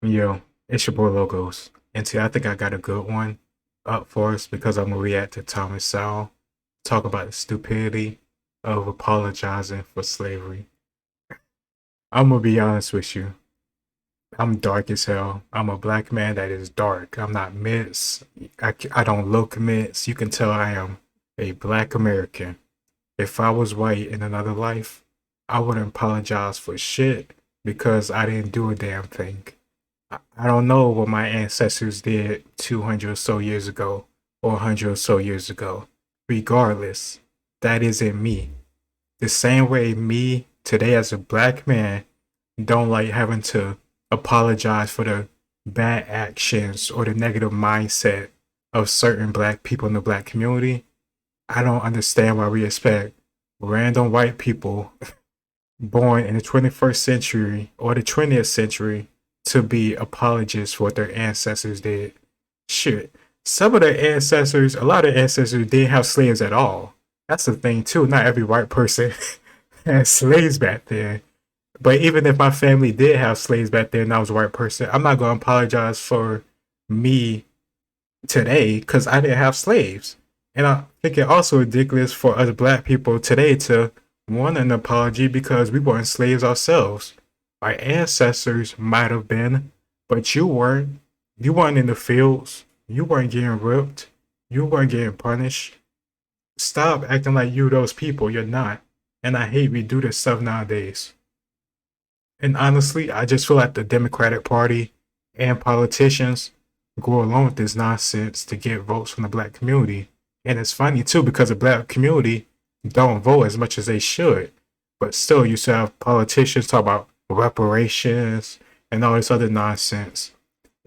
Yo, it's your boy Logos. And today I think I got a good one up for us because I'm gonna react to Thomas Sowell talk about the stupidity of apologizing for slavery. I'm gonna be honest with you. I'm dark as hell. I'm a black man that is dark. I'm not mixed. I don't look mixed. You can tell I am a black American. If I was white in another life, I wouldn't apologize for shit because I didn't do a damn thing. I don't know what my ancestors did 200 or so years ago or 100 or so years ago. Regardless, that isn't me. The same way me today as a black man don't like having to apologize for the bad actions or the negative mindset of certain black people in the black community. I don't understand why we expect random white people born in the 21st century or the 20th century to be apologists for what their ancestors did. Shit, some of their ancestors, a lot of ancestors didn't have slaves at all. That's the thing too. Not every white person had slaves back then. But even if my family did have slaves back then and I was a white person, I'm not going to apologize for me today because I didn't have slaves. And I think it also ridiculous for us black people today to want an apology because we weren't slaves ourselves. Our ancestors might have been, but you weren't. You weren't in the fields. You weren't getting ripped. You weren't getting punished. Stop acting like you those people. You're not. And I hate we do this stuff nowadays. And honestly, I just feel like the Democratic Party and politicians go along with this nonsense to get votes from the black community. And it's funny too because the black community don't vote as much as they should. But still, you still have politicians talk about reparations and all this other nonsense.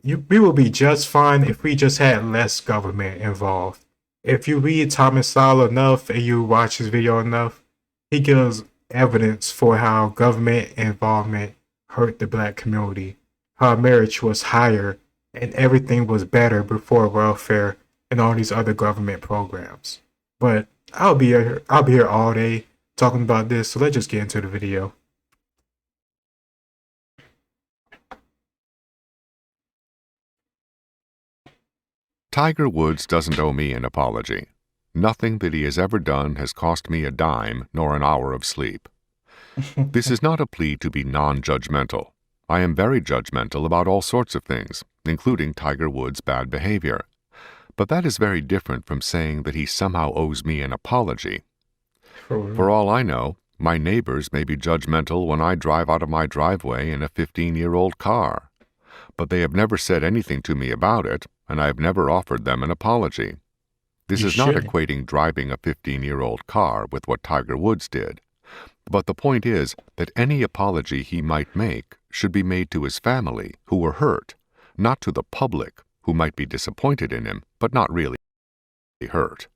We will be just fine if we just had less government involved. If you read Thomas Sowell enough and you watch his video enough, he gives evidence for how government involvement hurt the black community, how marriage was higher and everything was better before welfare and all these other government programs. But I'll be here all day talking about this, so let's just get into the video. Tiger Woods doesn't owe me an apology. Nothing that he has ever done has cost me a dime nor an hour of sleep. This is not a plea to be non-judgmental. I am very judgmental about all sorts of things, including Tiger Woods' bad behavior. But that is very different from saying that he somehow owes me an apology. For all I know, my neighbors may be judgmental when I drive out of my driveway in a 15-year-old car. But they have never said anything to me about it, and I have never offered them an apology. This is not equating driving a 15-year-old car with what Tiger Woods did. But the point is that any apology he might make should be made to his family, who were hurt, not to the public, who might be disappointed in him, but not really hurt.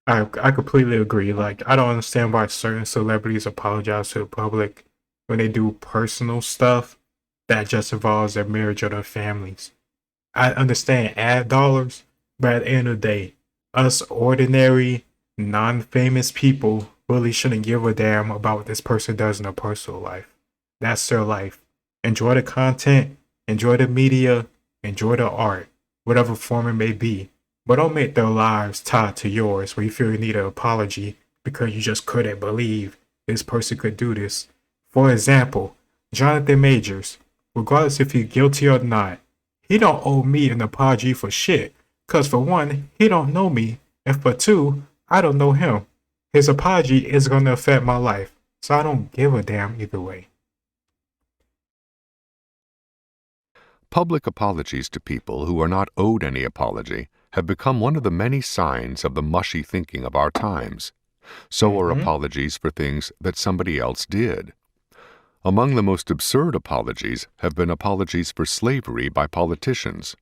I completely agree. Like, I don't understand why certain celebrities apologize to the public when they do personal stuff that just involves their marriage or their families. I understand ad dollars, but at the end of the day, us ordinary, non famous people really shouldn't give a damn about what this person does in their personal life. That's their life. Enjoy the content, enjoy the media, enjoy the art, whatever form it may be. But don't make their lives tied to yours where you feel you need an apology because you just couldn't believe this person could do this. For example, Jonathan Majors, regardless if he's guilty or not, he don't owe me an apology for shit. Cause for one, he don't know me, and for two, I don't know him. His apology is gonna affect my life, so I don't give a damn either way. Public apologies to people who are not owed any apology have become one of the many signs of the mushy thinking of our times. So are apologies for things that somebody else did. Among the most absurd apologies have been apologies for slavery by politicians.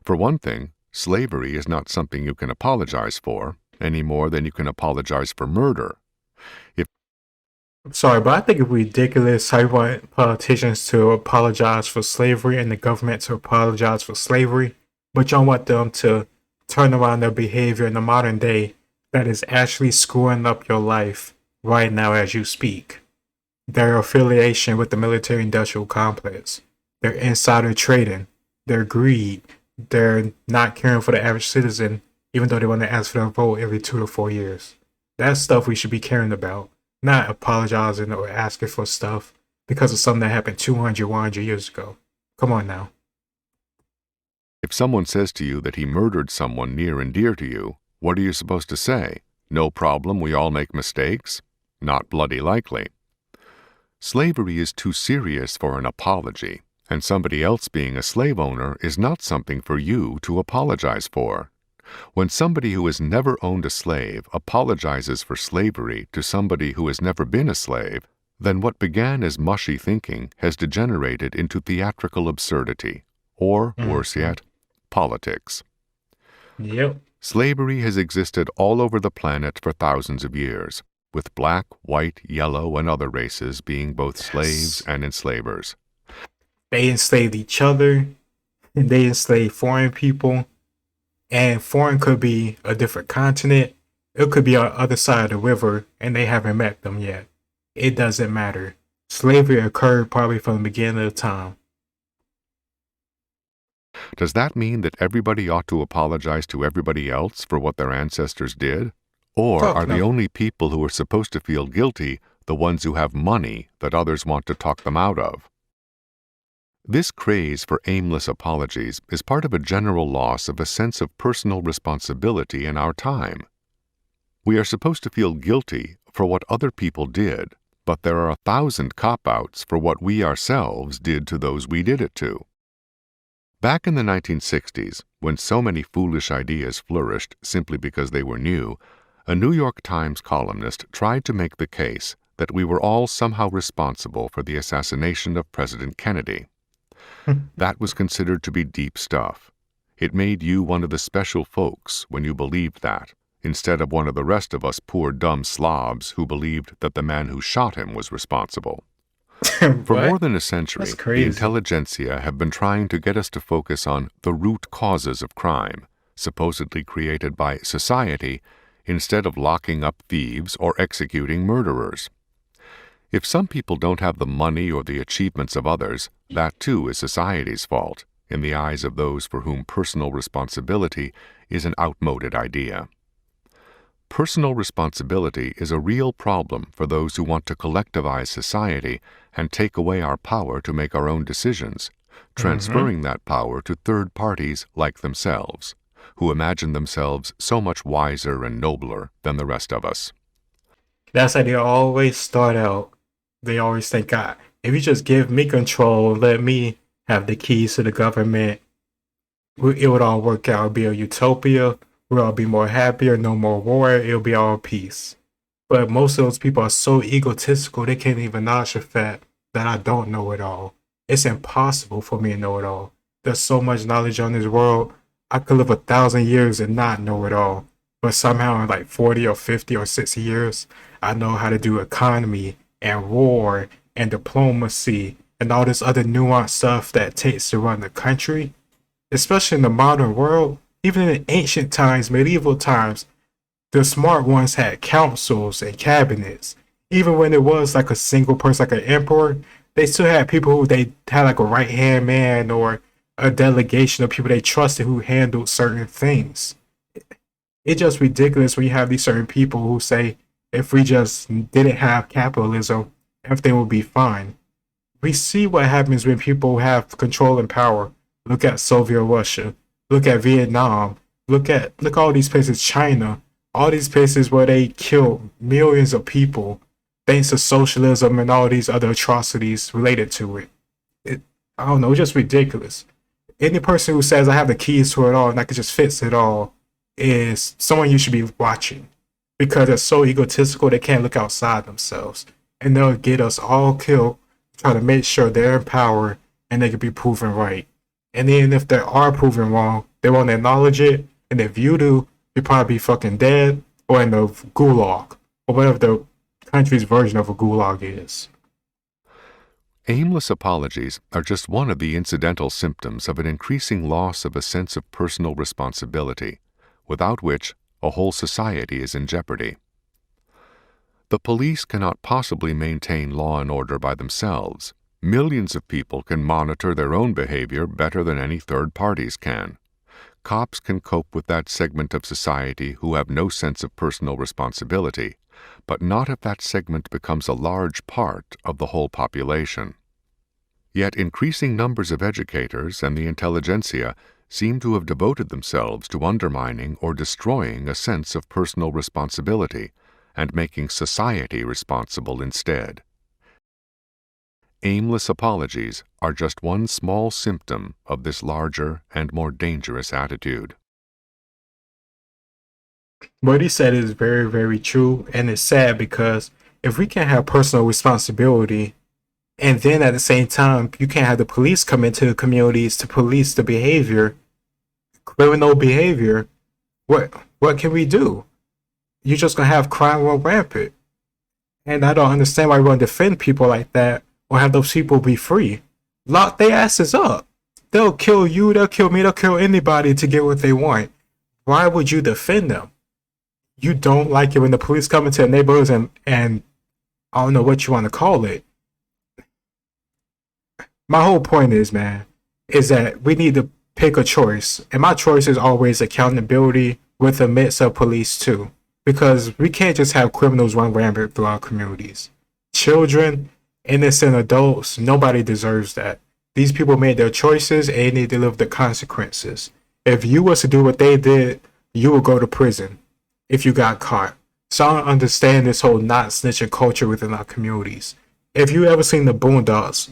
For one thing, slavery is not something you can apologize for, any more than you can apologize for murder. I'm sorry, but I think it's ridiculous how you want politicians to apologize for slavery and the government to apologize for slavery, but you don't want them to turn around their behavior in the modern day that is actually screwing up your life right now as you speak. Their affiliation with the military industrial complex. their insider trading, their greed, their not caring for the average citizen, even though they want to ask for their vote every 2 to 4 years. That's stuff we should be caring about, not apologizing or asking for stuff because of something that happened 200, 100 years ago. Come on now. If someone says to you that he murdered someone near and dear to you, what are you supposed to say? No problem, we all make mistakes? Not bloody likely. Slavery is too serious for an apology, and somebody else being a slave owner is not something for you to apologize for. When somebody who has never owned a slave apologizes for slavery to somebody who has never been a slave, then what began as mushy thinking has degenerated into theatrical absurdity, or, worse yet, politics. Yep. Slavery has existed all over the planet for thousands of years, with black, white, yellow, and other races being both slaves and enslavers. They enslaved each other, and they enslaved foreign people, and foreign could be a different continent. It could be on the other side of the river, and they haven't met them yet. It doesn't matter. Slavery occurred probably from the beginning of time. Does that mean that everybody ought to apologize to everybody else for what their ancestors did? Or Fuck are the no. only people who are supposed to feel guilty the ones who have money that others want to talk them out of? This craze for aimless apologies is part of a general loss of a sense of personal responsibility in our time. We are supposed to feel guilty for what other people did, but there are 1,000 cop-outs for what we ourselves did to those we did it to. Back in the 1960s, when so many foolish ideas flourished simply because they were new, a New York Times columnist tried to make the case that we were all somehow responsible for the assassination of President Kennedy. That was considered to be deep stuff. It made you one of the special folks when you believed that, instead of one of the rest of us poor dumb slobs who believed that the man who shot him was responsible. For more than a century, That's the crazy. intelligentsia have been trying to get us to focus on the root causes of crime, supposedly created by society, instead of locking up thieves or executing murderers. If some people don't have the money or the achievements of others, that too is society's fault, in the eyes of those for whom personal responsibility is an outmoded idea. Personal responsibility is a real problem for those who want to collectivize society and take away our power to make our own decisions, transferring that power to third parties like themselves, who imagine themselves so much wiser and nobler than the rest of us. That's how they always start out. They always think, God, if you just give me control, let me have the keys to the government, it would all work out. It would be a utopia. We'll all be more happier, no more war. It'll be all peace. But most of those people are so egotistical, they can't even acknowledge the fact that I don't know it all. It's impossible for me to know it all. There's so much knowledge on this world. I could live 1,000 years and not know it all. But somehow in like 40 or 50 or 60 years, I know how to do economy and war and diplomacy and all this other nuanced stuff that it takes to run the country. Especially in the modern world, even in ancient times, medieval times, the smart ones had councils and cabinets. Even when it was like a single person, like an emperor, they still had people who they had like a right-hand man or a delegation of people they trusted who handled certain things. It's just ridiculous when you have these certain people who say, if we just didn't have capitalism, everything would be fine. We see what happens when people have control and power. Look at Soviet Russia. Look at Vietnam. Look all these places, China. All these places where they killed millions of people thanks to socialism and all these other atrocities related to it. I don't know, it's just ridiculous. Any person who says I have the keys to it all and I can just fix it all is someone you should be watching, because they're so egotistical they can't look outside themselves, and they'll get us all killed, try to make sure they're in power and they can be proven right. And then if they are proven wrong, they won't acknowledge it, and if you do, you'll probably be fucking dead or in the gulag or whatever the country's version of a gulag is. Aimless apologies are just one of the incidental symptoms of an increasing loss of a sense of personal responsibility, without which a whole society is in jeopardy. The police cannot possibly maintain law and order by themselves. Millions of people can monitor their own behavior better than any third parties can. Cops can cope with that segment of society who have no sense of personal responsibility, but not if that segment becomes a large part of the whole population. Yet increasing numbers of educators and the intelligentsia seem to have devoted themselves to undermining or destroying a sense of personal responsibility and making society responsible instead. Aimless apologies are just one small symptom of this larger and more dangerous attitude. What he said is very, very true, and it's sad because if we can't have personal responsibility, and then at the same time, you can't have the police come into the communities to police the behavior, criminal behavior, what can we do? You're just gonna have crime run rampant. And I don't understand why we want to defend people like that or have those people be free. Lock their asses up. They'll kill you, they'll kill me, they'll kill anybody to get what they want. Why would you defend them? You don't like it when the police come into the neighborhoods and I don't know what you want to call it. My whole point is, man, is that we need to pick a choice. And my choice is always accountability with a mix of police too. Because we can't just have criminals run rampant through our communities. Children, innocent adults, nobody deserves that. These people made their choices and they need to live the consequences. If you was to do what they did, you would go to prison if you got caught. So I don't understand this whole not snitching culture within our communities. If you ever seen the Boondocks,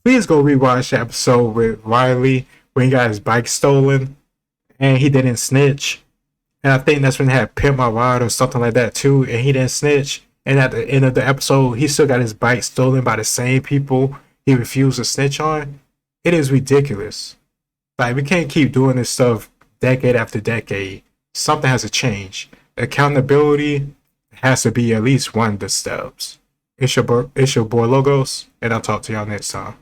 please go rewatch the episode with Riley when he got his bike stolen and he didn't snitch. And I think that's when they had Pimp My Ride or something like that too, and he didn't snitch. And at the end of the episode, he still got his bike stolen by the same people he refused to snitch on. It is ridiculous. Like, we can't keep doing this stuff decade after decade. Something has to change. Accountability has to be at least one of the steps. It's your boy Logos, and I'll talk to y'all next time.